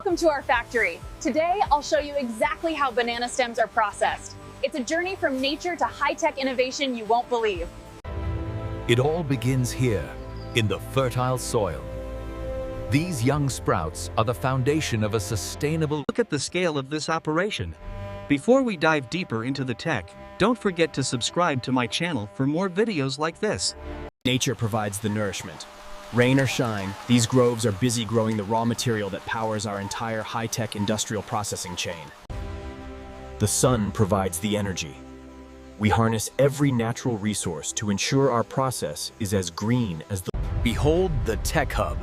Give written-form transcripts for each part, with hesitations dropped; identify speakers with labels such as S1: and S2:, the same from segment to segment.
S1: Welcome to our factory. Today, I'll show you exactly how banana stems are processed. It's a journey from nature to high-tech innovation you won't believe.
S2: It all begins here, in the fertile soil. These young sprouts are the foundation of a sustainable...
S3: Look at the scale of this operation. Before we dive deeper into the tech, don't forget to subscribe to my channel for more videos like this.
S4: Nature provides the nourishment. Rain or shine, these groves are busy growing the raw material that powers our entire high-tech industrial processing chain. The sun provides the energy. We harness every natural resource to ensure our process is as green as the...
S2: Behold the tech hub.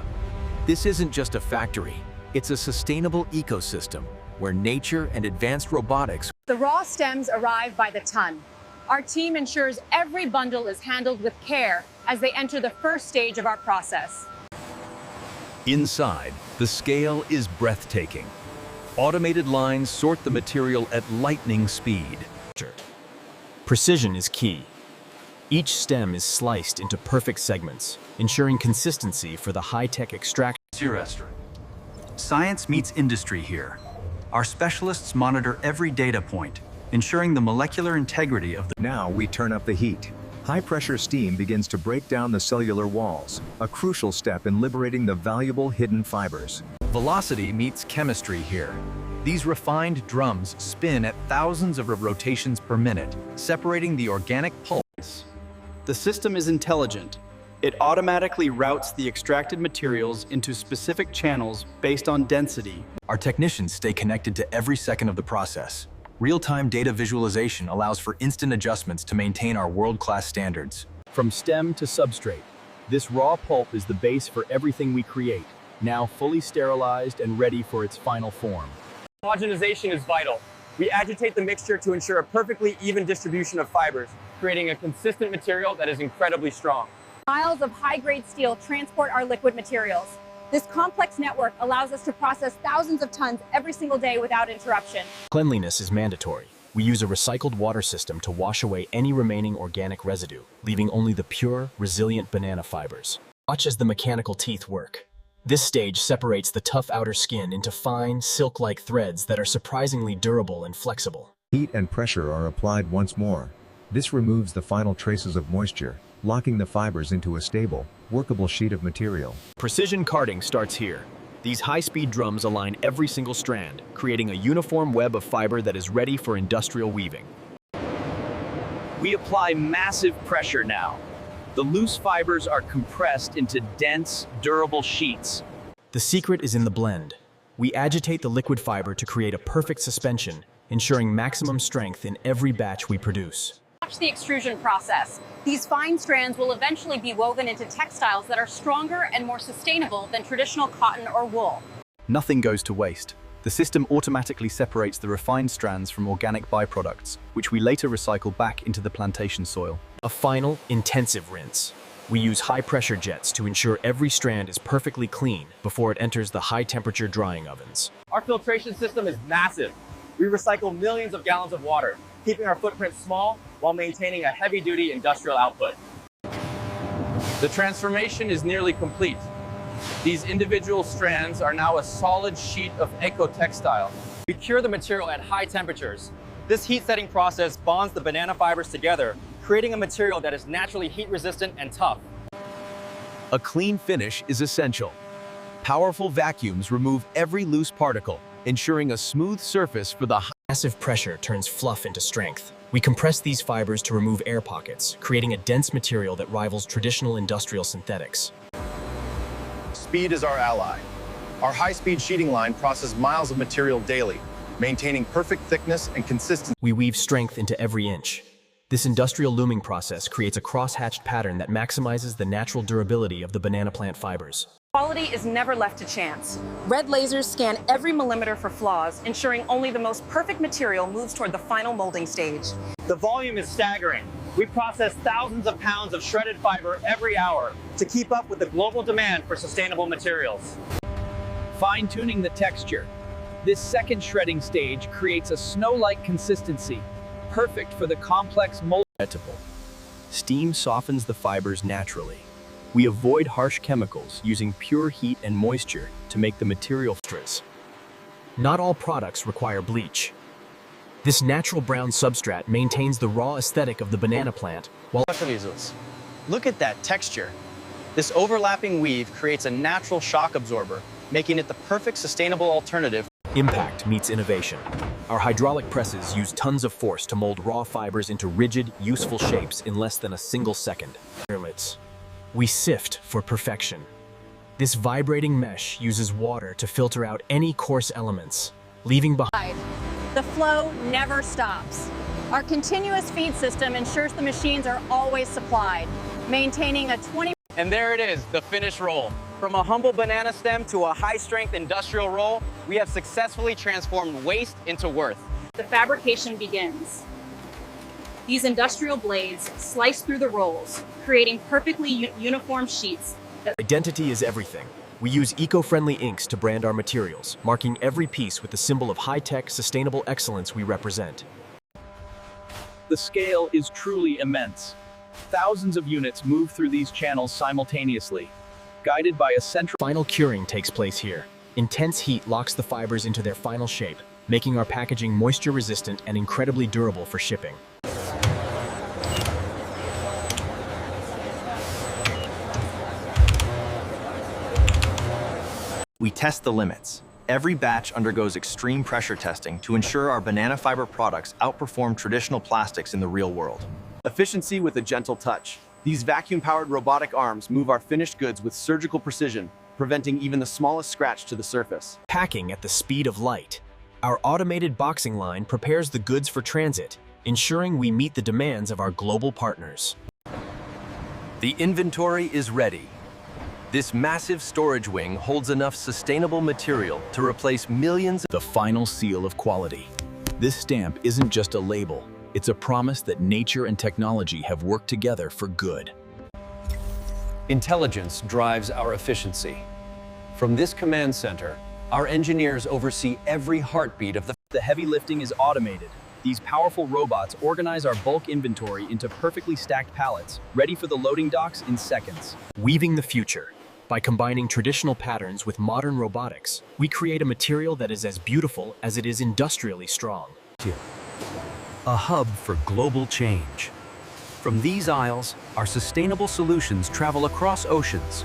S2: This isn't just a factory, it's a sustainable ecosystem where nature and advanced robotics...
S1: The raw stems arrive by the ton. Our team ensures every bundle is handled with care as they enter the first stage of our process.
S2: Inside, the scale is breathtaking. Automated lines sort the material at lightning speed.
S4: Precision is key. Each stem is sliced into perfect segments, ensuring consistency for the high-tech extraction.
S5: Science meets industry here. Our specialists monitor every data point, ensuring the molecular integrity of the...
S6: Now we turn up the heat. High-pressure steam begins to break down the cellular walls, a crucial step in liberating the valuable hidden fibers.
S2: Velocity meets chemistry here. These refined drums spin at thousands of rotations per minute, separating the organic pulp.
S7: The system is intelligent. It automatically routes the extracted materials into specific channels based on density.
S2: Our technicians stay connected to every second of the process. Real-time data visualization allows for instant adjustments to maintain our world-class standards.
S4: From stem to substrate, this raw pulp is the base for everything we create, now fully sterilized and ready for its final form.
S8: Homogenization is vital. We agitate the mixture to ensure a perfectly even distribution of fibers, creating a consistent material that is incredibly strong.
S1: Miles of high-grade steel transport our liquid materials. This complex network allows us to process thousands of tons every single day without interruption.
S4: Cleanliness is mandatory. We use a recycled water system to wash away any remaining organic residue, leaving only the pure, resilient banana fibers. Watch as the mechanical teeth work. This stage separates the tough outer skin into fine, silk-like threads that are surprisingly durable and flexible.
S6: Heat and pressure are applied once more. This removes the final traces of moisture, locking the fibers into a stable, workable sheet of material.
S4: Precision carding starts here. These high-speed drums align every single strand, creating a uniform web of fiber that is ready for industrial weaving.
S8: We apply massive pressure now. The loose fibers are compressed into dense, durable sheets.
S4: The secret is in the blend. We agitate the liquid fiber to create a perfect suspension, ensuring maximum strength in every batch we produce.
S1: Watch the extrusion process. These fine strands will eventually be woven into textiles that are stronger and more sustainable than traditional cotton or wool.
S5: Nothing goes to waste. The system automatically separates the refined strands from organic byproducts, which we later recycle back into the plantation soil.
S4: A final, intensive rinse. We use high-pressure jets to ensure every strand is perfectly clean before it enters the high-temperature drying ovens.
S8: Our filtration system is massive. We recycle millions of gallons of water, keeping our footprint small while maintaining a heavy-duty industrial output. The transformation is nearly complete. These individual strands are now a solid sheet of eco-textile.
S7: We cure the material at high temperatures. This heat-setting process bonds the banana fibers together, creating a material that is naturally heat-resistant and tough.
S2: A clean finish is essential. Powerful vacuums remove every loose particle, ensuring a smooth surface for the
S4: Massive pressure turns fluff into strength. We compress these fibers to remove air pockets, creating a dense material that rivals traditional industrial synthetics.
S9: Speed is our ally. Our high-speed sheeting line processes miles of material daily, maintaining perfect thickness and consistency.
S4: We weave strength into every inch. This industrial looming process creates a cross-hatched pattern that maximizes the natural durability of the banana plant fibers.
S1: Quality is never left to chance. Red lasers scan every millimeter for flaws, ensuring only the most perfect material moves toward the final molding stage.
S8: The volume is staggering. We process thousands of pounds of shredded fiber every hour to keep up with the global demand for sustainable materials. Fine-tuning the texture. This second shredding stage creates a snow-like consistency, perfect for the complex mold.
S4: Steam softens the fibers naturally. We avoid harsh chemicals using pure heat and moisture to make the material. Not all products require bleach. This natural brown substrate maintains the raw aesthetic of the banana plant, while
S7: Look at that texture. This overlapping weave creates a natural shock absorber, making it the perfect sustainable alternative.
S4: impact meets innovation. Our hydraulic presses use tons of force to mold raw fibers into rigid, useful shapes in less than a single second. We sift for perfection. This vibrating mesh uses water to filter out any coarse elements, leaving behind.
S1: The flow never stops. Our continuous feed system ensures the machines are always supplied, maintaining a 20.
S8: And there it is, the finished roll. From a humble banana stem to a high-strength industrial roll, we have successfully transformed waste into worth.
S1: The fabrication begins. These industrial blades slice through the rolls, creating perfectly uniform sheets.
S4: Identity is everything. We use eco-friendly inks to brand our materials, marking every piece with the symbol of high-tech, sustainable excellence we represent.
S2: The scale is truly immense. Thousands of units move through these channels simultaneously, guided by a central.
S4: Final curing takes place here. Intense heat locks the fibers into their final shape, making our packaging moisture-resistant and incredibly durable for shipping.
S10: We test the limits. Every batch undergoes extreme pressure testing to ensure our banana fiber products outperform traditional plastics in the real world.
S7: Efficiency with a gentle touch. These vacuum-powered robotic arms move our finished goods with surgical precision, preventing even the smallest scratch to the surface.
S4: Packing at the speed of light. Our automated boxing line prepares the goods for transit, ensuring we meet the demands of our global partners.
S2: The inventory is ready. This massive storage wing holds enough sustainable material to replace millions.
S5: The final seal of quality. This stamp isn't just a label. It's a promise that nature and technology have worked together for good.
S2: Intelligence drives our efficiency. From this command center, our engineers oversee every heartbeat of the.
S5: The heavy lifting is automated. These powerful robots organize our bulk inventory into perfectly stacked pallets, ready for the loading docks in seconds.
S4: Weaving the future. By combining traditional patterns with modern robotics, we create a material that is as beautiful as it is industrially strong.
S2: A hub for global change. From these aisles, our sustainable solutions travel across oceans.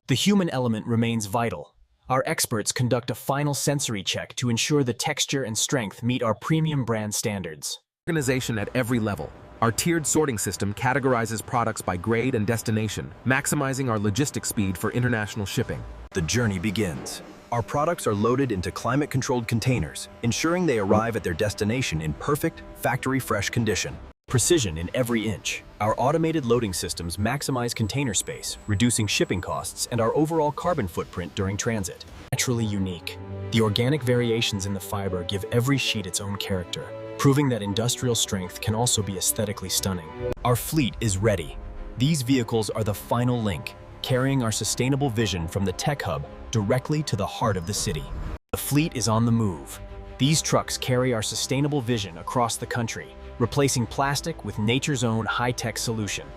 S4: The human element remains vital. Our experts conduct a final sensory check to ensure the texture and strength meet our premium brand standards.
S11: Organization at every level. Our tiered sorting system categorizes products by grade and destination, maximizing our logistic speed for international shipping.
S2: The journey begins. Our products are loaded into climate-controlled containers, ensuring they arrive at their destination in perfect, factory-fresh condition.
S4: Precision in every inch. Our automated loading systems maximize container space, reducing shipping costs and our overall carbon footprint during transit. Naturally unique. The organic variations in the fiber give every sheet its own character, proving that industrial strength can also be aesthetically stunning. Our fleet is ready. These vehicles are the final link, carrying our sustainable vision from the tech hub directly to the heart of the city. The fleet is on the move. These trucks carry our sustainable vision across the country, replacing plastic with nature's own high-tech solution.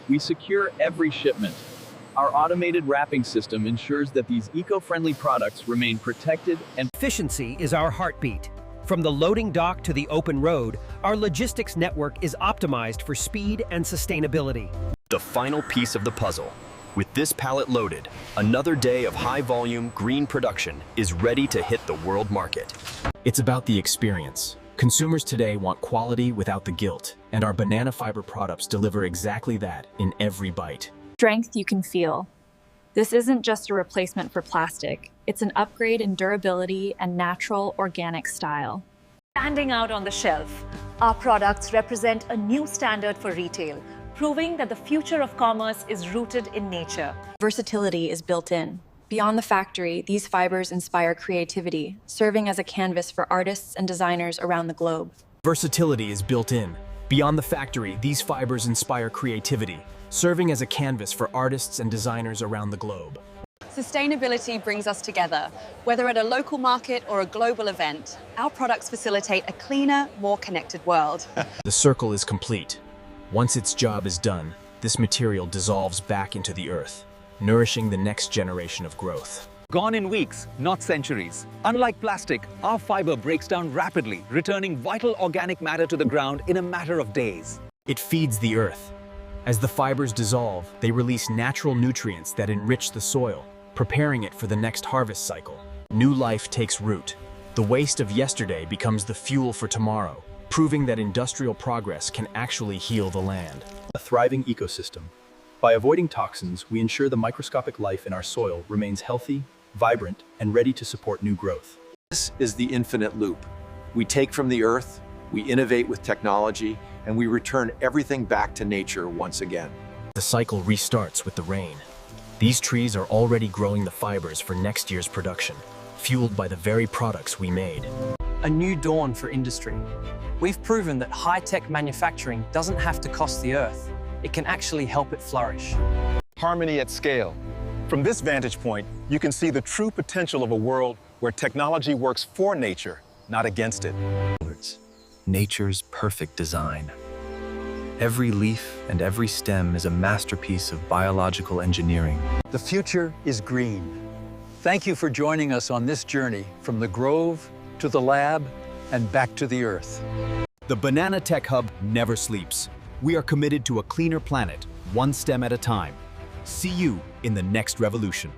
S2: We secure every shipment. Our automated wrapping system ensures that these eco-friendly products remain protected and.
S12: Efficiency is our heartbeat. From the loading dock to the open road, our logistics network is optimized for speed and sustainability.
S2: The final piece of the puzzle. With this pallet loaded, another day of high-volume green production is ready to hit the world market.
S4: It's about the experience. Consumers today want quality without the guilt, and our banana fiber products deliver exactly that in every bite.
S13: Strength you can feel. This isn't just a replacement for plastic. It's an upgrade in durability and natural, organic style.
S14: Standing out on the shelf, our products represent a new standard for retail, proving that the future of commerce is rooted in nature.
S13: Versatility is built in. Beyond the factory, these fibers inspire creativity, serving as a canvas for artists and designers around the globe.
S4: Versatility is built in. Beyond the factory, these fibers inspire creativity, serving as a canvas for artists and designers around the globe.
S1: Sustainability brings us together. Whether at a local market or a global event, our products facilitate a cleaner, more connected world.
S4: The circle is complete. Once its job is done, this material dissolves back into the earth, nourishing the next generation of growth.
S15: Gone in weeks, not centuries. Unlike plastic, our fiber breaks down rapidly, returning vital organic matter to the ground in a matter of days.
S4: It feeds the earth. As the fibers dissolve, they release natural nutrients that enrich the soil, preparing it for the next harvest cycle. New life takes root. The waste of yesterday becomes the fuel for tomorrow, proving that industrial progress can actually heal the land.
S5: A thriving ecosystem. By avoiding toxins, we ensure the microscopic life in our soil remains healthy, vibrant, and ready to support new growth.
S2: This is the infinite loop. We take from the earth, we innovate with technology, and we return everything back to nature once again.
S4: The cycle restarts with the rain. These trees are already growing the fibers for next year's production, fueled by the very products we made.
S16: A new dawn for industry. We've proven that high-tech manufacturing doesn't have to cost the earth. It can actually help it flourish.
S9: Harmony at scale. From this vantage point, you can see the true potential of a world where technology works for nature, not against it.
S10: Nature's perfect design. Every leaf and every stem is a masterpiece of biological engineering.
S15: The future is green. Thank you for joining us on this journey from the grove to the lab and back to the earth.
S2: The Banana Tech Hub never sleeps. We are committed to a cleaner planet, one stem at a time. See you in the next revolution.